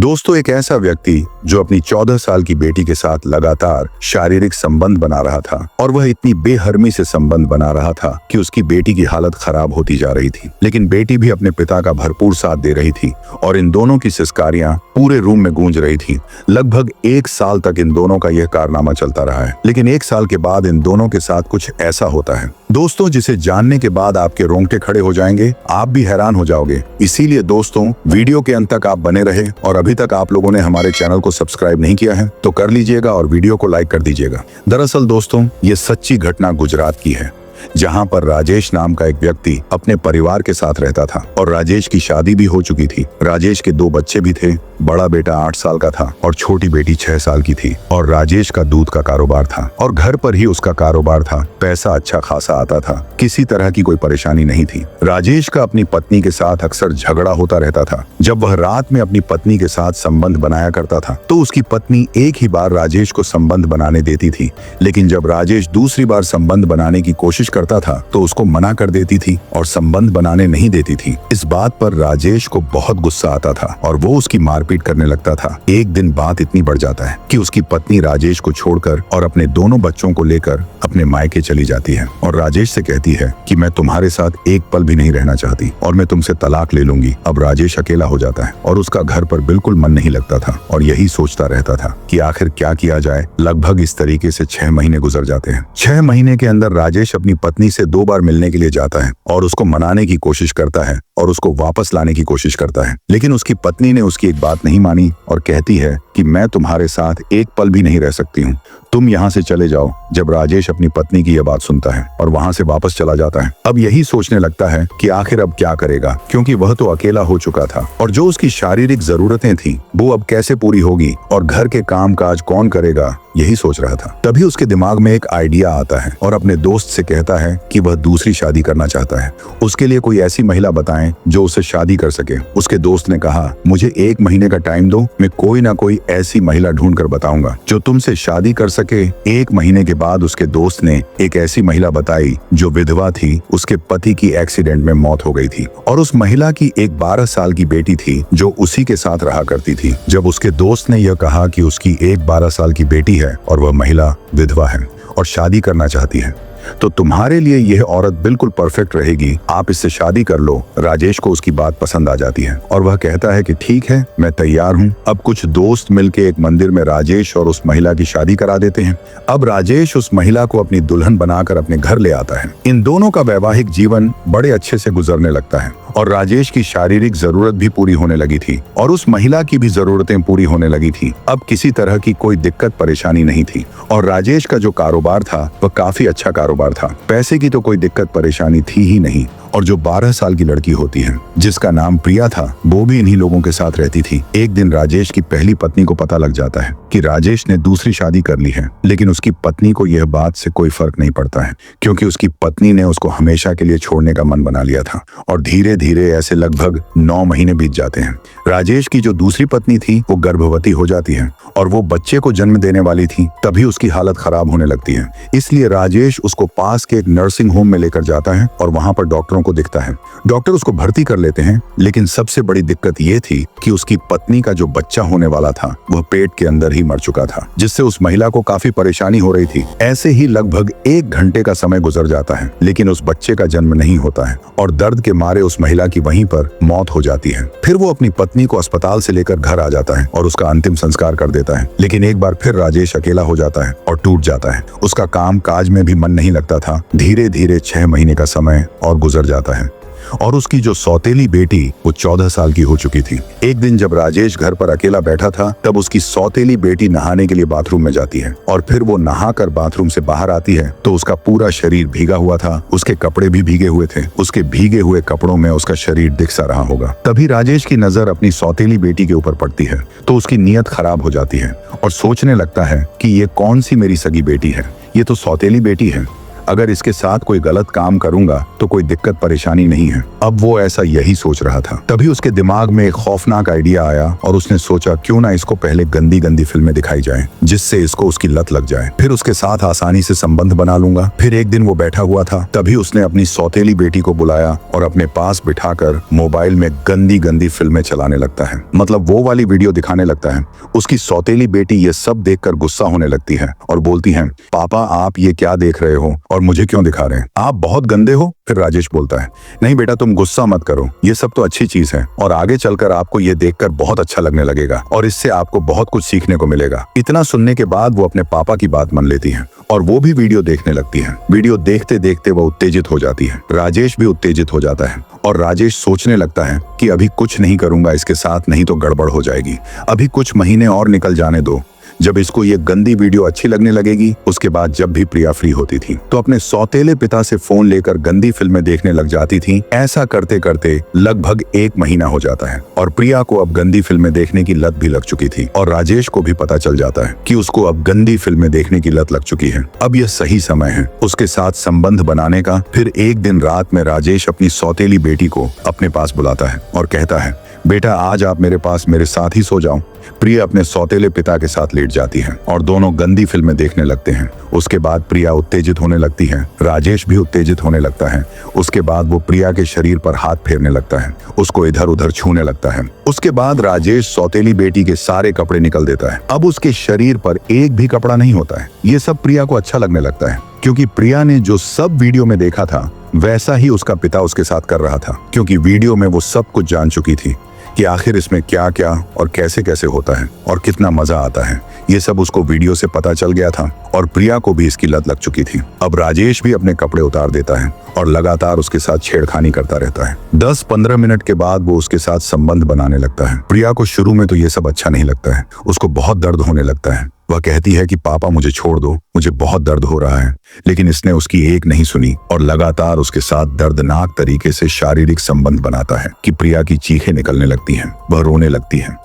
दोस्तों, एक ऐसा व्यक्ति जो अपनी 14 साल की बेटी के साथ लगातार शारीरिक संबंध बना रहा था और वह इतनी बेहरमी से संबंध बना रहा था कि उसकी बेटी की हालत खराब होती जा रही थी, लेकिन बेटी भी अपने पिता का भरपूर साथ दे रही थी और इन दोनों की सिसकारियां पूरे रूम में गूंज रही थी। लगभग 1 साल तक इन दोनों का यह कारनामा चलता रहा है, लेकिन 1 साल के बाद इन दोनों के साथ कुछ ऐसा होता है दोस्तों जिसे जानने के बाद आपके रोंगटे खड़े हो जाएंगे, आप भी हैरान हो जाओगे। इसीलिए दोस्तों, वीडियो के अंत तक आप बने रहे और अभी तक आप लोगों ने हमारे चैनल को सब्सक्राइब नहीं किया है तो कर लीजिएगा और वीडियो को लाइक कर दीजिएगा। दरअसल दोस्तों, ये सच्ची घटना गुजरात की है, जहां पर राजेश नाम का एक व्यक्ति अपने परिवार के साथ रहता था और राजेश की शादी भी हो चुकी थी। राजेश के 2 बच्चे भी थे। बड़ा बेटा 8 साल का था और छोटी बेटी 6 साल की थी और राजेश का दूध का कारोबार था और घर पर ही उसका कारोबार था। पैसा अच्छा खासा आता था, किसी तरह की कोई परेशानी नहीं थी। राजेश का अपनी पत्नी के साथ अक्सर झगड़ा होता रहता था। जब वह रात में अपनी पत्नी के साथ संबंध बनाया करता था तो उसकी पत्नी एक ही बार राजेश को संबंध बनाने देती थी, लेकिन जब राजेश दूसरी बार संबंध बनाने की कोशिश करता था तो उसको मना कर देती थी और संबंध बनाने नहीं देती थी। इस बात पर राजेश को बहुत गुस्सा आता था और वो उसकी मारपीट करने लगता था। एक दिन बात इतनी बढ़ जाता है कि उसकी पत्नी राजेश को छोड़कर और अपने दोनों बच्चों को लेकर अपने मायके चली जाती है और राजेश से कहती है कि मैं तुम्हारे साथ एक पल भी नहीं रहना चाहती और मैं तुमसे तलाक ले लूंगी। अब राजेश अकेला हो जाता है और उसका घर पर बिल्कुल मन नहीं लगता था और यही सोचता रहता था कि आखिर क्या किया जाए। लगभग इस तरीके से 6 महीने गुजर जाते हैं। 6 महीने के अंदर राजेश अपनी पत्नी से 2 बार मिलने के लिए जाता है और उसको मनाने की कोशिश करता है और उसको वापस लाने की कोशिश करता है, लेकिन उसकी पत्नी ने उसकी एक बात नहीं मानी और कहती है कि मैं तुम्हारे साथ एक पल भी नहीं रह सकती हूँ, तुम यहाँ से चले जाओ। जब राजेश अपनी पत्नी की यह बात सुनता है और वहाँ से वापस चला जाता है, अब यही सोचने लगता है कि आखिर अब क्या करेगा, क्योंकि वह तो अकेला हो चुका था और जो उसकी शारीरिक जरूरतें थी वो अब कैसे पूरी होगी और घर के काम काज कौन करेगा, यही सोच रहा था। तभी उसके दिमाग में एक आइडिया आता है और अपने दोस्त से कहता है कि वह दूसरी शादी करना चाहता है। उसके लिए कोई ऐसी महिला बताएं जो उससे शादी कर सके। उसके दोस्त ने कहा, मुझे 1 महीने का टाइम दो, मैं कोई ना कोई ऐसी महिला ढूंढ कर बताऊंगा जो तुमसे शादी कर सके। 1 महीने के बाद उसके दोस्त ने एक ऐसी महिला बताई जो विधवा थी, उसके पति की एक्सीडेंट में मौत हो गई थी और उस महिला की एक 12 साल की बेटी थी जो उसी के साथ रहा करती थी। जब उसके दोस्त ने यह कहा कि उसकी एक 12 साल की बेटी है और वह महिला विधवा है और शादी करना चाहती है, तो तुम्हारे लिए यह औरत बिल्कुल परफेक्ट रहेगी, आप इससे शादी कर लो। राजेश को उसकी बात पसंद आ जाती है और वह कहता है कि ठीक है, मैं तैयार हूँ। अब कुछ दोस्त मिलके एक मंदिर में राजेश और उस महिला की शादी करा देते हैं। अब राजेश उस महिला को अपनी दुल्हन बनाकर अपने घर ले आता है। इन दोनों का वैवाहिक जीवन बड़े अच्छे से गुजरने लगता है और राजेश की शारीरिक जरूरत भी पूरी होने लगी थी और उस महिला की भी जरूरतें पूरी होने लगी थी। अब किसी तरह की कोई दिक्कत परेशानी नहीं थी और राजेश का जो कारोबार था वह काफी अच्छा कारोबार था। पैसे की तो कोई दिक्कत परेशानी थी ही नहीं और जो 12 साल की लड़की होती है जिसका नाम प्रिया था, वो भी इन्हीं लोगों के साथ रहती थी। एक दिन राजेश की पहली पत्नी को पता लग जाता है कि राजेश ने दूसरी शादी कर ली है, लेकिन उसकी पत्नी को यह बात से कोई फर्क नहीं पड़ता है क्योंकि उसकी पत्नी ने उसको हमेशा के लिए छोड़ने का मन बना लिया था और धीरे धीरे ऐसे लगभग 9 महीने बीत जाते हैं। राजेश की जो दूसरी पत्नी थी वो गर्भवती हो जाती है और वो बच्चे को जन्म देने वाली थी, तभी उसकी हालत खराब होने लगती है। इसलिए राजेश उसको पास के एक नर्सिंग होम में लेकर जाता है और वहां पर डॉक्टरों को दिखता है। डॉक्टर उसको भर्ती कर लेते हैं, लेकिन सबसे बड़ी दिक्कत ये थी कि उसकी पत्नी का जो बच्चा होने वाला था वह पेट के अंदर ही मर चुका था, जिससे उस महिला को काफी परेशानी हो रही थी। ऐसे ही लगभग 1 घंटे का समय गुजर जाता है, लेकिन उस बच्चे का जन्म नहीं होता है और दर्द के मारे उस महिला की वहीं पर मौत हो जाती है। फिर वो अपनी पत्नी को अस्पताल से लेकर घर आ जाता है और उसका अंतिम संस्कार कर देता है, लेकिन एक बार फिर राजेश अकेला हो जाता है और टूट जाता है। उसका काम काज में भी मन नहीं लगता था। धीरे धीरे 6 महीने का समय और गुजर जाता है और उसकी जो सौतेली बेटी वो 14 साल की हो चुकी थी। एक दिन जब राजेश घर पर अकेला बैठा था, तब उसकी सौतेली बेटी नहाने के लिए बाथरूम में जाती है और फिर वो नहाकर बाथरूम से बाहर आती है तो उसका पूरा शरीर भीगा हुआ था, उसके कपड़े भी भीगे हुए थे। उसके भीगे हुए कपड़ों में उसका शरीर दिख सा रहा होगा। तभी राजेश की नजर अपनी सौतेली बेटी के ऊपर पड़ती है तो उसकी नीयत खराब हो जाती है और सोचने लगता है कि ये कौन सी मेरी सगी बेटी है, ये तो सौतेली बेटी है। अगर इसके साथ कोई गलत काम करूंगा तो कोई दिक्कत परेशानी नहीं है। अब वो ऐसा यही सोच रहा था। तभी उसके दिमाग में एक खौफनाक आइडिया आया और उसने सोचा क्यों ना इसको पहले गंदी गंदी फिल्में दिखाई जाएं, जिससे इसको उसकी लत लग जाए, फिर उसके साथ आसानी से संबंध बना लूंगा। फिर एक दिन वो बैठा हुआ था, तभी उसने अपनी सौतेली बेटी को बुलाया और अपने पास बिठाकर मोबाइल में गंदी गंदी फिल्में चलाने लगता है, मतलब वो वाली वीडियो दिखाने लगता है। उसकी सौतेली बेटी ये सब देखकर गुस्सा होने लगती है और बोलती है, पापा आप ये क्या देख रहे हो और मुझे क्यों दिखा रहे हैं, आप बहुत गंदे हो। फिर राजेश बोलता है, नहीं बेटा तुम गुस्सा मत करो, ये सब तो अच्छी चीज है और आगे चलकर आपको ये देखकर बहुत अच्छा लगने लगेगा और इससे आपको बहुत कुछ सीखने को मिलेगा। इतना सुनने के बाद वो अपने पापा की बात मान लेती है और वो भी वीडियो देखने लगती है। वीडियो देखते देखते वो उत्तेजित हो जाती है, राजेश भी उत्तेजित हो जाता है और राजेश सोचने लगता है कि अभी कुछ नहीं करूंगा इसके साथ, नहीं तो गड़बड़ हो जाएगी। अभी कुछ महीने और निकल जाने दो, जब इसको ये गंदी वीडियो अच्छी लगने लगेगी। उसके बाद जब भी प्रिया फ्री होती थी तो अपने सौतेले पिता से फोन लेकर गंदी फिल्में देखने लग जाती थी। ऐसा करते करते लगभग 1 महीना हो जाता है और प्रिया को अब गंदी फिल्में देखने की लत भी लग चुकी थी और राजेश को भी पता चल जाता है कि उसको अब गंदी फिल्में देखने की लत लग चुकी है। अब यह सही समय है उसके साथ संबंध बनाने का। फिर एक दिन रात में राजेश अपनी सौतेली बेटी को अपने पास बुलाता है और कहता है, बेटा आज आप मेरे पास मेरे साथ ही सो जाओ। प्रिया अपने सौतेले पिता के साथ लेट जाती है और दोनों गंदी फिल्में देखने लगते हैं। उसके बाद प्रिया उत्तेजित होने लगती है, राजेश भी उत्तेजित होने लगता है। उसके बाद वो प्रिया के शरीर पर हाथ फेरने लगता है, उसको इधर उधर छूने लगता है। उसके बाद राजेश सौतेली बेटी के सारे कपड़े निकल देता है। अब उसके शरीर पर एक भी कपड़ा नहीं होता है। ये सब प्रिया को अच्छा लगने लगता है क्योंकि प्रिया ने जो सब वीडियो में देखा था वैसा ही उसका पिता उसके साथ कर रहा था, क्योंकि वीडियो में वो सब कुछ जान चुकी थी कि आखिर इसमें क्या क्या और कैसे कैसे होता है और कितना मजा आता है। ये सब उसको वीडियो से पता चल गया था और प्रिया को भी इसकी लत लग चुकी थी। अब राजेश भी अपने कपड़े उतार देता है और लगातार उसके साथ छेड़खानी करता रहता है। 10-15 मिनट के बाद वो उसके साथ संबंध बनाने लगता है। प्रिया को शुरू में तो ये सब अच्छा नहीं लगता है, उसको बहुत दर्द होने लगता है। वह कहती है कि पापा मुझे छोड़ दो, मुझे बहुत दर्द हो रहा है, लेकिन इसने उसकी एक नहीं सुनी और लगातार उसके साथ दर्दनाक तरीके से शारीरिक संबंध बनाता है कि प्रिया की चीखें निकलने लगती हैं, वह रोने लगती है।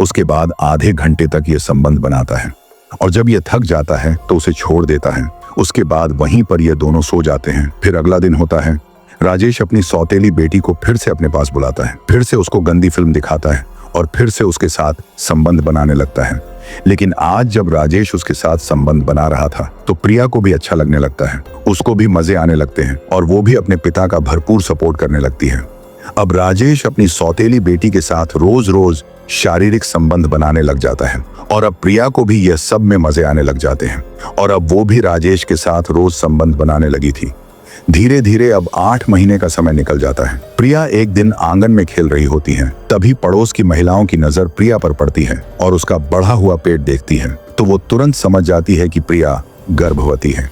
उसके बाद आधे घंटे तक ये संबंध बनाता है और जब ये थक जाता है तो उसे छोड़ देता है। उसके बाद वहीं पर ये दोनों सो जाते हैं। फिर अगला दिन होता है, राजेश अपनी सौतेली बेटी को फिर से अपने पास बुलाता है, फिर से उसको गंदी फिल्म दिखाता है और फिर से उसके साथ संबंध बनाने लगता है। लेकिन आज जब राजेश उसके साथ संबंध बना रहा था तो प्रिया को भी अच्छा लगने लगता है, उसको भी मजे आने लगते हैं और वो भी अपने पिता का भरपूर सपोर्ट करने लगती है। अब राजेश अपनी सौतेली बेटी के साथ रोज रोज शारीरिक संबंध बनाने लग जाता है और अब प्रिया को भी यह सब में मजे आने लग जाते हैं और अब वो भी राजेश के साथ रोज संबंध बनाने लगी थी। धीरे धीरे अब 8 महीने का समय निकल जाता है। प्रिया एक दिन आंगन में खेल रही होती है, तभी पड़ोस की महिलाओं की नजर प्रिया पर पड़ती है और उसका बढ़ा हुआ पेट देखती है तो वो तुरंत समझ जाती है कि प्रिया गर्भवती है।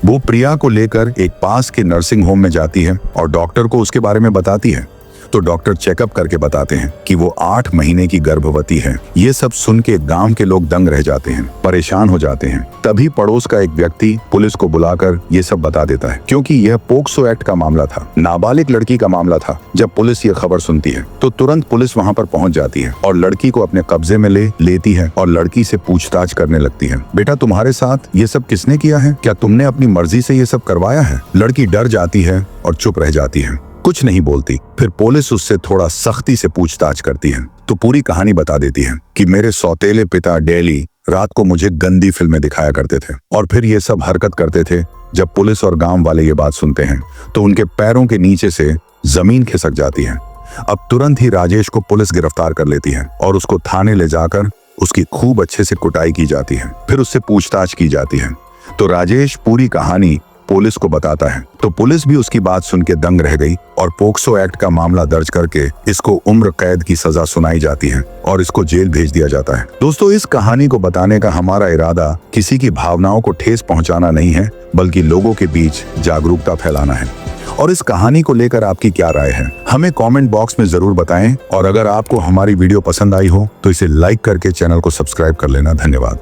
वो प्रिया को लेकर एक पास के नर्सिंग होम में जाती है और डॉक्टर को उसके बारे में बताती है तो डॉक्टर चेकअप करके बताते हैं कि वो 8 महीने की गर्भवती है। ये सब सुन के गांव के लोग दंग रह जाते हैं, परेशान हो जाते हैं। तभी पड़ोस का एक व्यक्ति पुलिस को बुलाकर ये सब बता देता है, क्योंकि यह पोक्सो एक्ट का मामला था, नाबालिग लड़की का मामला था। जब पुलिस ये खबर सुनती है तो तुरंत पुलिस वहाँ पर पहुँच जाती है और लड़की को अपने कब्जे में लेती है और लड़की से पूछताछ करने लगती है। बेटा तुम्हारे साथ ये सब किसने किया है? क्या तुमने अपनी मर्जी से ये सब करवाया है? लड़की डर जाती है और चुप रह जाती है, कुछ नहीं बोलती। फिर पुलिस उससे थोड़ा सख्ती से पूछताछ करती है तो पूरी कहानी बता देती है कि मेरे सौतेले पिता डेली रात को मुझे गंदी फिल्में दिखाया करते थे और फिर ये सब हरकत करते थे। जब पुलिस और गांव वाले ये बात सुनते हैं तो उनके पैरों के नीचे से जमीन खिसक जाती है। अब तुरंत ही राजेश को पुलिस गिरफ्तार कर लेती है और उसको थाने ले जाकर उसकी खूब अच्छे से कुटाई की जाती है। फिर उससे पूछताछ की जाती है तो राजेश पूरी कहानी पुलिस को बताता है तो पुलिस भी उसकी बात सुन के दंग रह गई और पोक्सो एक्ट का मामला दर्ज करके इसको उम्र कैद की सजा सुनाई जाती है और इसको जेल भेज दिया जाता है। दोस्तों, इस कहानी को बताने का हमारा इरादा किसी की भावनाओं को ठेस पहुंचाना नहीं है, बल्कि लोगों के बीच जागरूकता फैलाना है। और इस कहानी को लेकर आपकी क्या राय है, हमें कमेंट बॉक्स में जरूर बताएं। और अगर आपको हमारी वीडियो पसंद आई हो तो इसे लाइक करके चैनल को सब्सक्राइब कर लेना। धन्यवाद।